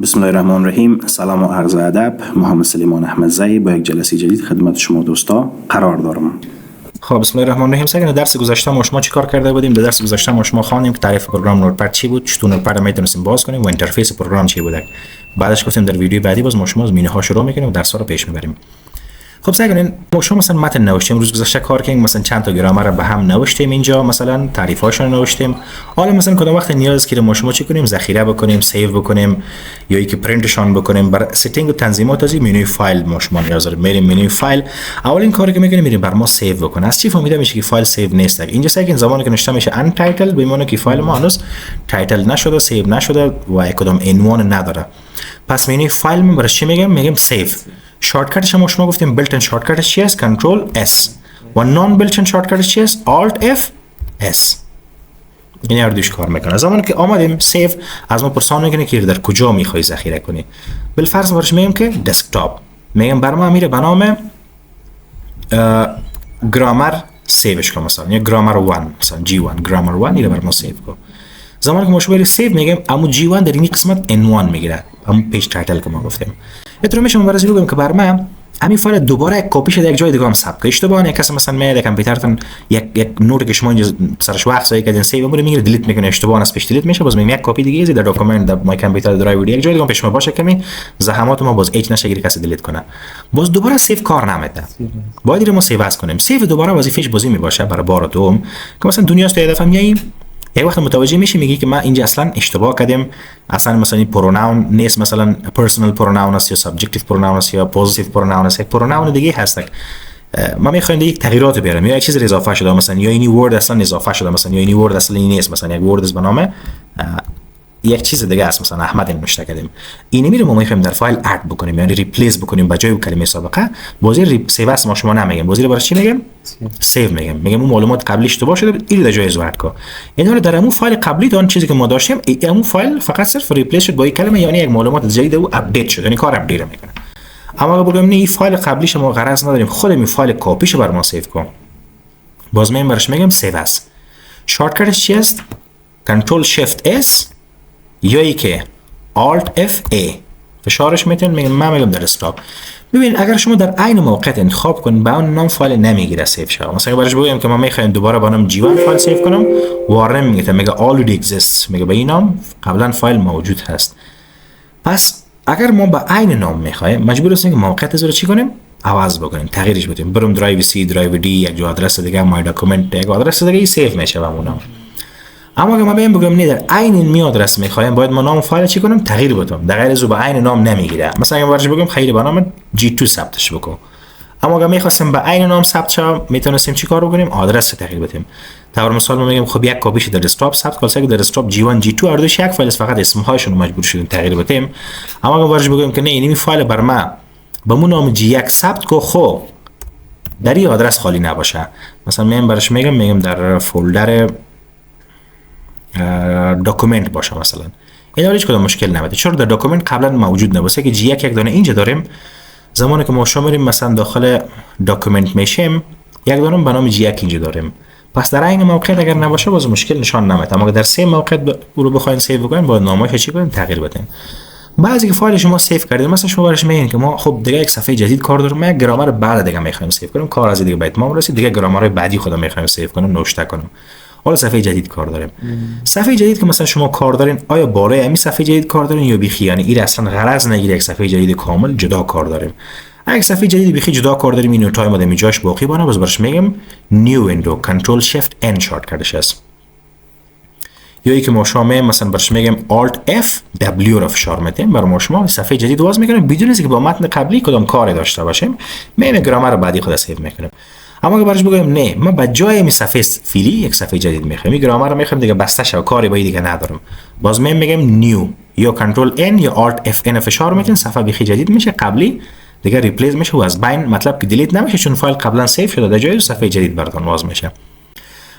بسم الله الرحمن الرحیم. سلام و عرض ادب. محمد سلیمان احمدزایی با یک جلسه جدید خدمت شما دوستا قرار دارم. خب بسم الله الرحمن الرحیم. سگن درس گذشته ما شما چیکار کرده بودیم؟ در درس گذشته ما شما خوانیم که تعریف پروگرام نوتپد چی بود، چطور نوتپد میتونستیم باز کنیم و اینترفیس پروگرام چی بوده. بعدش گفتیم در ویدیو بعدی باز ما شما از مینوها شروع میکنیم و درس‌ها رو پیش میبریم. خب سگن ما شما مثلا متن نوشتیم، روز گذشته کار کردیم، مثلا چند تا گرامر رو به هم نوشتیم، اینجا مثلا تعریفاشون رو نوشتیم. حالا مثلا کدام وقت نیاز که ما شما چی کنیم؟ ذخیره بکنیم، سیو بکنیم یا اینکه پرینتشون بکنیم. برای ستینگ و تنظیمات از منوی فایل ما شما نیاز داریم. میریم منوی فایل، اولین کاری که میکنیم میریم بر ما سیو بکنه. از چی فهمیده میشه که فایل سیو نیست؟ اینجا سگن زمانی که نوشته میشه ان تایتل به معنی که فایل ما هنوز تایتل نشده، سیو نشده و کدام عنوان نداره. پس منوی فایل ما برای چی میگیم سیو. شارتکتش ما شما گفتیم بیلت ان شارتکتش چی است؟ کنترل اس. و نان بیلت ان شارتکتش چی است؟ آلت اف اس. این هر دوش کار میکنه. زمانی که آمدیم سیو از ما پرسان میکنه که در کجا میخوای ذخیره کنی. بالفرض برش میگیم که دسکتاپ. میگم بر ما میره به نام گرامر سیوش کن، مثلا یا گرامر 1 مثلا G1 گرامر 1 میره بر ما سیو کن. زمانی که ما شما سیو میگیم امو G1 در این قسمت عنوان میگیره، امو پیج تایتل که ما گفتیم. اترو میشه برای بگم که بر من همین فایل دوباره یک کپی شده یک جای دیگه هم ثبت کنه. اشتباهی کسی مثلا میاد کامپیوترتون یک نوت که شما اینجا سرش وقت زایی کردین سیو میره میگیره دیلیت میکنه، اشتباه از پیش دیلیت میشه، باز میگم یک کپی دیگه از در داکیومنت در مای کامپیوتر درایو یک جای دیگه پیش ما باشه که می زحمات ما باز هیچ نشه کسی دیلیت کنه. باز دوباره سیو کار نمیده. باید ما سیو اس کنیم. سیو دوباره وظیفهش بازی میباشه برای بار دوم که مثلا دنیاست تو دفعه میاییم یک وقت متوجه میشی میگی که من اینجا اصلا اشتباه کردم، اصلا مثلا این پروناون نیست، مثلا پرسونال پروناون است یا سابجکتیو پروناون است یا پوزیتیو پروناون است، یک پروناون دیگه هست. ما میخوایم یک تغییرات بیارم یا یک چیز اضافه شده، مثلا یا این ورد اصلا اضافه شده، مثلا یا این ورد اصلا نیست، مثلا یک ورد به نام یک چیز دیگه است، مثلا احمد نوشته کردیم. اینی میره ما میخوایم در فایل اد بکنیم، یعنی ریپلیس بکنیم به جای کلمه سابقه. بازی سیو اس ما شما نمیگیم، بازی رو برای چی میگیم؟ سیو میگیم اون معلومات قبلی اشتباه شده این در جای زوارد کو. اینا در همون فایل قبلی اون چیزی که ما داشتیم همون فایل فقط صرف ریپلیس شد با یک کلمه، یعنی یک معلومات جدید او اپدیت شد، یعنی کار اپدیت میکنه. اما اگه بگم نه این فایل قبلیش ما غرض نداریم، خودمون فایل کپیش بر ما سیو کن، باز من برش میگم سیو اس. شارتکتش چی است؟ کنترل شیفت اس یا ای که آلت اف ای فشارش میتونید میگم من میگم در دسکتاپ. ببین اگر شما در عین موقع انتخاب کنید با اون نام فایل نمیگیره سیو شه. مثلا برش بگم که من میخوام دوباره با نام G1 فایل سیو کنم، وارن میگه already exists، میگه به این نام قبلا فایل موجود هست. پس اگر ما با عین نام میخوایم مجبور هستیم که موقعیت رو چی کنیم؟ عوض بکنیم، تغییرش بدیم. برم درایو سی، درایو دی، یک جو آدرس دیگه، مای داکیومنت یک آدرس دیگه سیو میشه با اون نام. اما اگه ما بگم نه در عین این آدرس میخوایم باید ما نام فایل چی کنم؟ تغییر بدم. در غیر از با عین نام نمیگیره. مثلا اگه برش بگم خیلی با نام G2 ثبتش بکن. اما اگه میخواستیم با عین نام ثبت شه میتونستیم چیکار بکنیم؟ آدرس تغییر بدیم. طور مثال ما میگم خب یک کپیش در دسکتاپ ثبت کنیم، در دسکتاپ G1 G2 هر دوش یک فایل فقط اسمهاشون رو مجبور شدیم تغییر بدیم. اما اگه برش بگم که نه این فایل بر ما با مون نام G1 ثبت کو، خب در این آدرس خالی نباشه. مثلا من برش میگم در فولدر داکیومنت باشه مثلا. این هیچ کدوم مشکل نمیده، چون در داکیومنت قبلا موجود نباشه که G1 یک دانه اینجا داریم. زمانی که ما شما میریم مثلا داخل داکیومنت میشیم یک دانه به نام G1 اینجا داریم. پس در این موقعیت اگر نباشه باز مشکل نشان نمیده. اما در سه موقعیت او رو بخواید سیو کنین با نامش چی کنین؟ تغییر بدین. بعضی که فایل شما سیو کردید مثلا شما برش میگین که ما خب دیگه یک صفحه جدید کار دارم، ما گرامر بعد دیگه میخوایم سیو کنیم، کار از دیگه باید ما رسید دیگه گرامرهای بعدی خودم میخوایم سیو کنم نوشته کنم. حالا صفحه جدید کار داریم. صفحه جدید که مثلا شما کار دارین آیا بالای همین صفحه جدید کار دارین یا بیخی، یعنی این اصلا غرض نگیره یک صفحه جدید کامل جدا کار داریم. اگه صفحه جدید بیخی جدا کار داریم این تایم آدمی جاش باقی بانه، باز برش میگم نیو ویندو کنترل شیفت ان شارتکتش است. یا ای که ما شما مثلا برش میگم آلت اف دبلیو رو فشار میدیم برای ما شما صفحه جدید باز میکنیم بدون اینکه با متن قبلی کدام کاری داشته باشیم، میایم گرامر رو بعدی خود سیو میکنیم. اما اگه برش بگم نه من با جای می صفحه فیلی یک صفحه جدید میخوام، این گرامر رو میخوام دیگه بسته شه و کاری با دیگه ندارم، باز میگم نیو یا کنترل ان یا آلت اف ان فشار میکنیم، صفحه بیخی جدید میشه، قبلی دیگه ریپلیس میشه و از بین مطلب که دیلیت نمیشه چون فایل قبلا سیو شده، در جای صفحه جدید براتون باز میشه.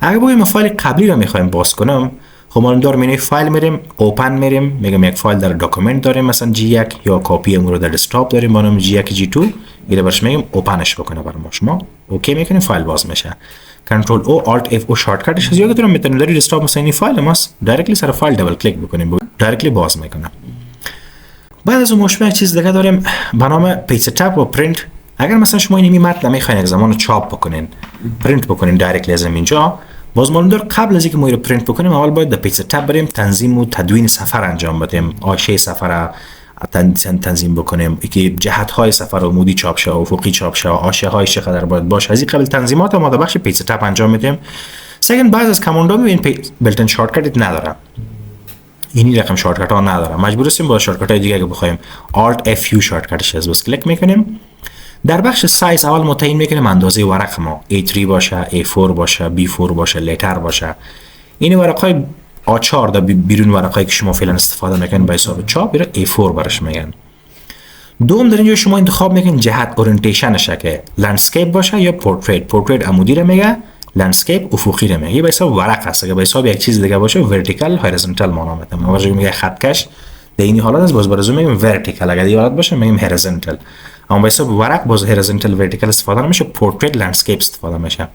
اگه بگم فایل قبلی رو میخوایم باز کنم، خب ما دور منوی فایل میریم، اوپن میریم، میگم یک فایل در داکیومنت داریم مثلا G1 یا کپی اون رو در دسکتاپ داریم با نام G1 G2، اینو برش میگم اوپنش بکنه برای ما. شما اوکی میکنیم فایل باز میشه. کنترل او آلت اف او شارتکتش از یادتون میتونید در دسکتاپ مثلا این فایل ماست دایرکتلی سر فایل دبل کلیک بکنیم دایرکتلی باز میکنه. بعد از اون مشابه چیز دیگه داریم به نام پیج تپ و پرینت. اگر مثلا شما این متن میخواین یک زمان چاپ بکنین، پرینت بکنین دایرکتلی از اینجا، باز معلوم داره قبل از اینکه ما رو پرینت بکنیم اول باید در پیج تپ بریم تنظیم و تدوین سفر انجام بدیم، حاشیه سفر تنظیم بکنیم که جهت های سفر عمودی چاپ شه، افقی چاپ شه، حاشیه های چقدر باید باشه. از این قبل تنظیمات ما در بخش پیج تپ انجام میدیم. سگن بعض از کماندا میبینین بلتن شارتکت نداره، اینی رقم شارتکت ها نداره، مجبور هستیم با شارتکت های دیگه اگه بخوایم Alt F U شارتکتش از بس کلیک میکنیم. در بخش سایز اول ما تعیین میکنیم اندازه ورق ما A3 باشه، A4 باشه، B4 باشه، لتر باشه. این ورقای A4 در بیرون ورقایی که شما فعلا استفاده میکنین به حساب چاپ میره A4 برش میگن. دوم در اینجا شما انتخاب میکنین جهت اورینتیشنش که لندسکیپ باشه یا پورتریت. پورتریت عمودی رو میگه، لندسکیپ افقی رو میگه. یه به حساب ورق هست، اگه به حساب یک چیز دیگه باشه ورتیکال هوریزونتال معنا میده. ما واسه میگه خطکش در این حالت از باز برزو میگیم ورتیکال، اگه این حالت باشه میگیم هوریزونتال. اما به حساب ورق باز هوریزونتال ورتیکال استفاده نمیشه، پورتریت لندسکیپ استفاده میشه.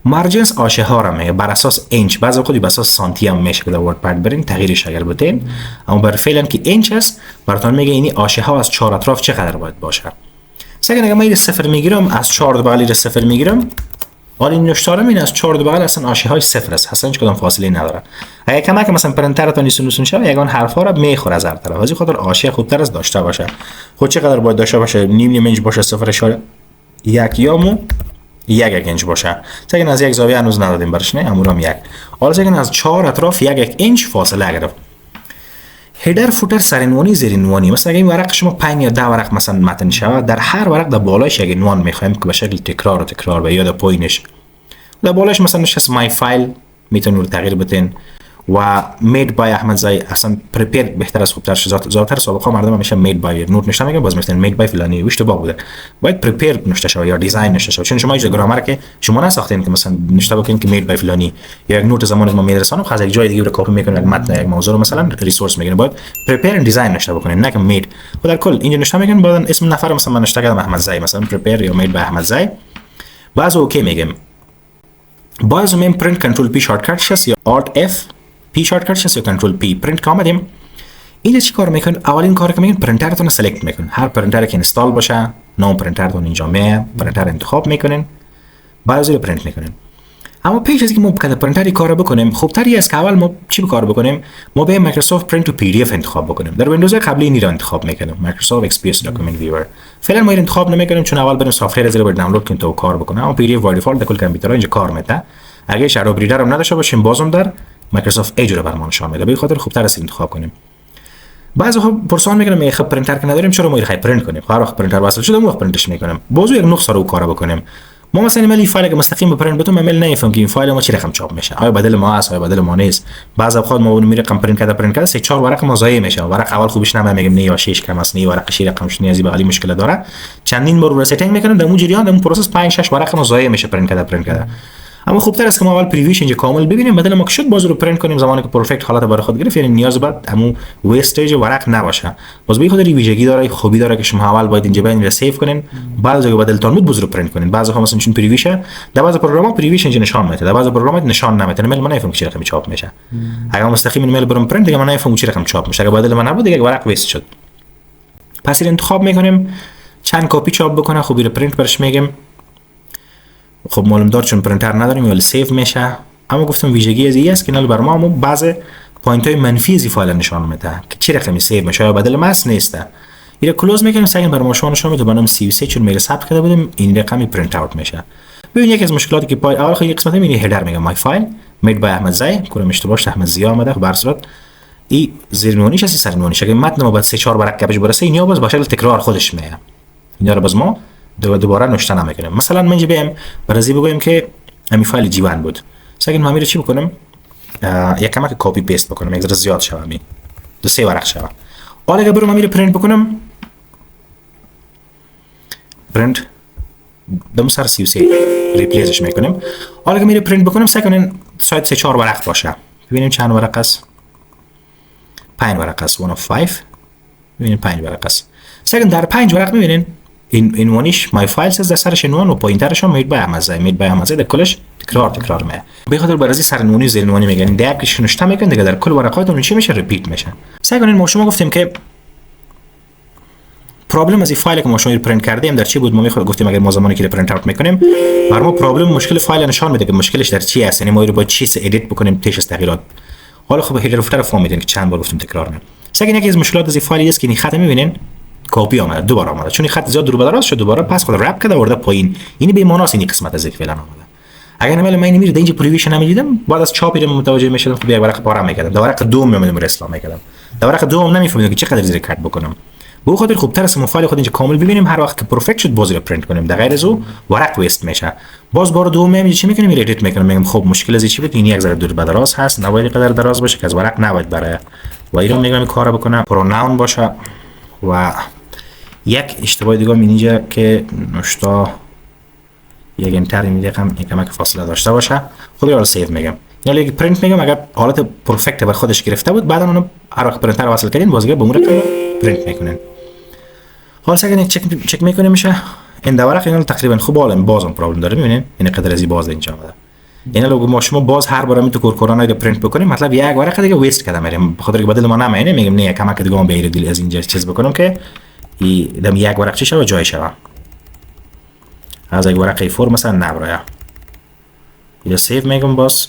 مارجنز آشه ها را میگه بر اساس اینچ، بعضی خودی بر اساس سانتی هم میشه که در وردپد برین تغییرش اگر بدین، اما بر فعلا که اینچ است براتون میگه اینی آشه ها از 4 اطراف چقدر باید باشه. مثلا اگه من این صفر میگیرم از 4 دو بغلی صفر میگیرم، حالا این نشتارم این از 4 دو بغل اصلا آشه های صفر است، اصلا هیچ کدام فاصله نداره. اگه کمک مثلا پرینترتون نیسون شه یگان حرفا را میخوره از هر طرف، از این خاطر آشه خوبتر از داشته باشه. خود چقدر باید داشته باشه؟ نیم اینچ باشه، 0.1 یامو 1 اینچ باشه. سگن از یک زاویه هنوز ندادیم برش، نه امورام 1. حالا سگن از 4 اطراف 1 اینچ فاصله گرفت. هیدر فوتر سرعنوانی زیرعنوانی، مثلا اگه این ورق شما 5 یا 10 ورق مثلا متن شود، در هر ورق در بالایش یک عنوان میخوایم که به شکل تکرار و تکرار به یاد پایینش در بالایش مثلا نشست مای فایل میتونید رو تغییر بدین و made by احمدزای اصلا پریپیر بهتر از خوبتر زیادتر سابقا مردم همیشه made by نوت نوشته میگن، باز میگن made by فلانی اشتباه بوده، باید پریپیر نوشته شود یا دیزاین نوشته شود، چون شما هیچ گرامر که شما نساختین که مثلا نوشته بکنین که made by فلانی یا یک نوت زمانی ما میرسانم خاص یک جای دیگه رو کپی میکنه، یک متن یک موضوع رو مثلا ریسورس میگیره، باید پریپیر اند دیزاین نوشته بکنین نه که made. و در کل اینجا نوشته میگن بعدن اسم نفر مثلا من نوشته کردم احمدزای، مثلا پریپیر یا made by احمدزای، باز اوکی میگم. باز من پرینت کنترل پی شارتکت هست یا Alt F پی شارتکت هست یا کنترل پی پرینت که آمدیم. اینجا چی کار میکنن؟ اولین کار که میکنن پرینترتون رو سلکت میکنن، هر پرینتر که اینستال باشه نام پرینترتون اینجا میه، پرینتر انتخاب میکنن، بعد رو پرینت میکنن. اما پیش از اینکه ما بکنه پرینتری کار بکنیم، خوبتری است که اول ما چی کار بکنیم؟ ما به مایکروسافت پرینت تو پی دی اف انتخاب بکنیم. در ویندوز قبلی این رو انتخاب میکنیم، مایکروسافت اکسپریس داکومنت ویور. فعلا ما این انتخاب نمیکنیم چون اول بریم سافت ویر رو دانلود کنیم تا کار بکنه. اما پی دی اف بای دیفالت در کل کامپیوترها اینجا کار میده. اگه شادو بریدر هم نداشته باشیم بازم در مایکروسافت ایج رو برام نشون میده، به خاطر خوبتر است انتخاب کنیم. بعضی پرسان میکنن میگه خب پرینتر که نداریم چرا ما این پرینت کنیم؟ هر وقت پرینتر وصل شده ما پرینتش میکنیم. بازو یک نقطه رو کار بکنیم. ما مثلا این فایل که مستقیم به پرینت بتونم ایمیل نمیفهم که این فایل ما چه رقم چاپ میشه، آیا بدل ما است آیا بدل ما نیست. بعضی اوقات ما میره رقم پرینت کرده 3-4 ورق ما ضایع میشه، ورق اول خوبش نمیاد میگم نه یا 6 کم است، نه ورق 6 رقمش نیازی به علی مشکل داره، چندین بار ریستینگ میکنم در اون جریان در اون پروسس 5-6 ورق ما ضایع میشه پرینت کرده. اما خوبتر است که ما اول پریویش اینجا کامل ببینیم، بدل ما که شد باز رو پرینت کنیم زمانی که پرفکت حالت برای خود گرفت، یعنی نیاز بعد همون ویستیج ورق نباشه. باز به خاطر ویژگی داره خوبی داره که شما اول باید اینجا ببینید و سیو کنین، بعد از بدلتون بود باز رو پرینت کنین. بعضی ها مثلا چون پریویشه در بعضی پروگرام‌ها پریویش اینجا نشان میده، در بعضی پروگرام‌ها نشان نمیده، من نمیفهمم چه رقمی چاپ میشه. اگه مستقیم ایمیل برام پرینت دیگه من نمیفهمم چه رقم چاپ میشه، اگه بدل من نبود دیگه ورق ویست شد. پس این انتخاب میکنیم چند کپی چاپ بکنه، خوبی رو پرینت برش میگم. خب معلوم دار چون پرینتر نداریم ولی سیو میشه، اما گفتم ویژگی از این است که نال بر ما بعضی پوینت های منفی از فایل نشان میده که چه رقمی سیو میشه یا بدل ماست نیست. این کلوز میکنیم سعی بر ما شما نشون میده بنام 33 چون میگه ثبت کرده بودیم این رقمی پرینت اوت میشه. ببین یکی از مشکلاتی که پای اول خیلی قسمت میبینی هدر میگه مای فایل مید بای احمدزای، کنم اشتباه احمدزای آمده به هر صورت این زیرنوانیش است سرنوانیش، اگه متن ما بعد 3-4 ورق گپش برسه اینا باز به شکل تکرار خودش میاد، اینا رو باز ما دوباره نوشته نمیکنیم. مثلا من بگم برازی بگویم که همین فایل جیوان بود، مثلا من میره چی بکنم؟ یک کمک کپی پیست بکنم یک ذره زیاد شوه می 2-3 ورق شوه. حالا اگه برم میره پرینت بکنم پرینت دم سر 33 ریپلیسش میکنم. حالا اگه میره پرینت بکنم سکن سایت 3-4 ورق باشه، ببینیم چند ورق است. 5 ورق است، 1 of 5. ببینیم 5 ورق است. سکن در 5 ورق میبینین این عنوانش مای فایلز از سرش عنوان و پوینترش هم مید بای احمدزای، مید بای احمدزای در کلش تکرار میه. به خاطر برای سرنوانی و زیرنوانی میگن ده اپلیکیشن نشته میکنن دیگه در کل ورقاتون چی میشه ریپیت میشه. سعی کنین ما شما گفتیم که پرابلم از این فایلی که ما شما پرینت کردیم در چی بود. ما گفتیم اگر ما زمانی که پرینت اوت میکنیم بر ما پرابلم مشکل فایل نشان میده که مشکلش در چی است، یعنی ما رو با چی ادیت بکنیم تیش از تغییرات. حالا خب هیدر فولدر فهمیدین که چند بار گفتیم تکرار میکنیم. سگین یکی از مشکلات از این فایلی است که این خط میبینین کپی آمده دوباره آمده، چون این خط زیاد دور به دراز شد دوباره پس خود رپ کرده آورده پایین. این به معنی است این قسمت از یک فعلا آمده. اگر نمیل من نمیره اینجا پریویش نمیدیدم بعد از چاپی متوجه میشدم که یک ورق پاره میکردم در ورق دوم میمونم رسلا میکردم در ورق دوم نمیفهمیدم که چقدر زیر کات بکنم. به خاطر خوبتر است فایل خود اینجا کامل ببینیم هر وقت که پرفکت شد باز رو پرینت کنیم. در غیر از او ورق ویست میشه. باز بار دوم میگم چی میکنیم ادیت میکنم میگم خب مشکل از چی بود این یک ذره دور به دراز هست نباید قدر دراز باشه که از ورق نباید برای و اینو میگم کارو بکنم پروناون باشه. و یک اشتباه دیگه اینجا که نشتا یک انتر میگم کمک فاصله داشته باشه خود رو سیو میگم یعنی اگه پرینت میگم اگر حالت پرفکت بر خودش گرفته بود بعدا اونو هر وقت پرینتر رو وصل کردین بازگار به اون پرینت میکنین. حالا اگه چک میکنیم میشه این ورق اینا تقریبا خوب حالا بازم پرابلم داره میبینین یعنی قدر از باز اینجا اومده. یعنی لو ما شما باز هر بار میتو کورکورانای رو پرینت بکنیم مطلب یک ورق دیگه ویست کرده میریم به خاطر که بدل ما نمیینه میگم نه کمک دیگه ما به دل از اینجا چیز بکنم که دم یک ورق چه شو جای شو از یک ورق فرم مثلا نبره یا سیو میگم باز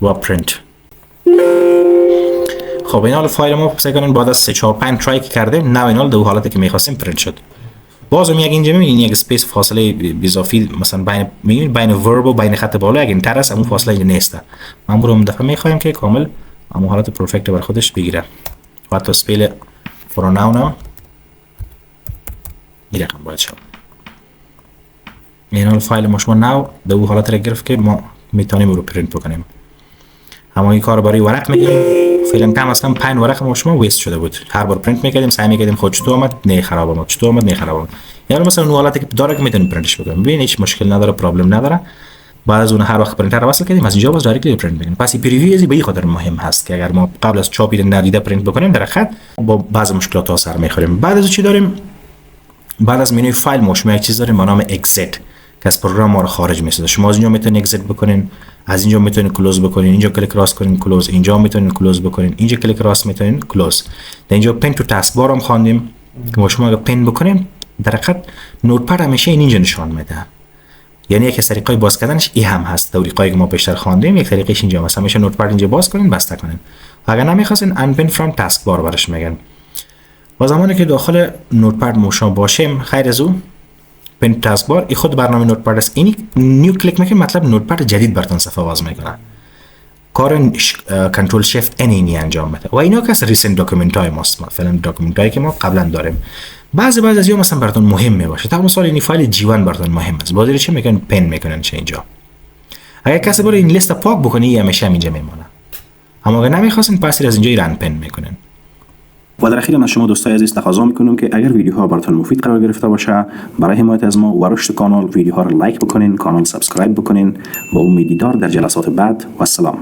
و پرینت. خب این حال فایل ما سعی کنین بعد از 3 4 5 ترای کردیم نه این حال دو حالتی که می‌خواستیم پرینت شد. بازم یک اینجا می‌بینید یک اسپیس فاصله اضافی مثلا بین ورب و بین خط بالا اگه اینتر است اون فاصله اینجا نیست. ما برام دفعه می‌خوایم که کامل اما حالت پرفکت بر خودش بگیره. و تو اسپیل پروناون این رقم باید شد. این حال فایل ما شما نو دو حالت را گرفت که ما میتونیم رو پرینت بکنیم. اما این کار برای ورق میگیریم فعلا کم از کم 5 ورق ما شما ویست شده بود. هر بار پرینت میکردیم سعی میکردیم خود چطور اومد نه خراب اومد چطور اومد نه خراب اومد. یعنی مثلا اون حالتی که داره که میتونیم پرینتش بکنیم ببین هیچ مشکل نداره پرابلم نداره. بعد از اون هر وقت پرینتر رو وصل کردیم از اینجا باز دایرکتلی پرینت میکنیم. پس این پریویو به این خاطر مهم هست که اگر ما قبل از چاپی ندیده پرینت بکنیم در خط با بعضی مشکلات ها سر میخوریم. بعد از چی داریم بعد از منوی فایل ما شما یک چیز داریم به نام اگزیت که از پروگرام ما رو خارج میسازه. شما از اینجا میتونید اگزیت بکنین از اینجا میتونید کلوز بکنین اینجا کلیک راست کنین کلوز اینجا میتونید کلوز بکنین اینجا کلیک راست میتونید کلوز. در اینجا پن تو تاسک بار هم خواندیم که ما شما اگه پن بکنین در حقیقت نوتپد همیشه اینجا نشان میده. یعنی یک از طریقای باز کردنش این هم هست. طریقایی که ما پیشتر خواندیم یک طریقش اینجا مثلا همیشه نوتپد اینجا باز کنین بسته کنین. اگر نمیخواستین انپن فرام تاسک بار برش میگن. و زمانی که داخل نوتپد موشا باشیم خیر از اون پن تاسک بار ای خود برنامه نوتپد است. اینی نیو کلیک میکنیم مطلب نوتپد جدید براتون صفحه باز میکنه. کار کنترل شیفت ان اینی انجام میده. و اینا که از ریسنت داکیومنت های ماست مثلا داکیومنت هایی که ما قبلا داریم بعضی از اینا مثلا براتون مهم میباشه. تا مثلا این فایل جی 1 براتون مهم است. بازی چه میکنن پن میکنن چه اینجا. اگر کسی بره این لیست پاک بکنه همیشه اینجا میمونه. اما اگر نمیخواستین پس از اینجا رن پن میکنن. و در اخیر از شما دوستای عزیز تقاضا میکنم که اگر ویدیوها براتون مفید قرار گرفته باشه برای حمایت از ما و رشد کانال ویدیوها رو لایک بکنین کانال سابسکرایب بکنین با امید دیدار در جلسات بعد و السلام.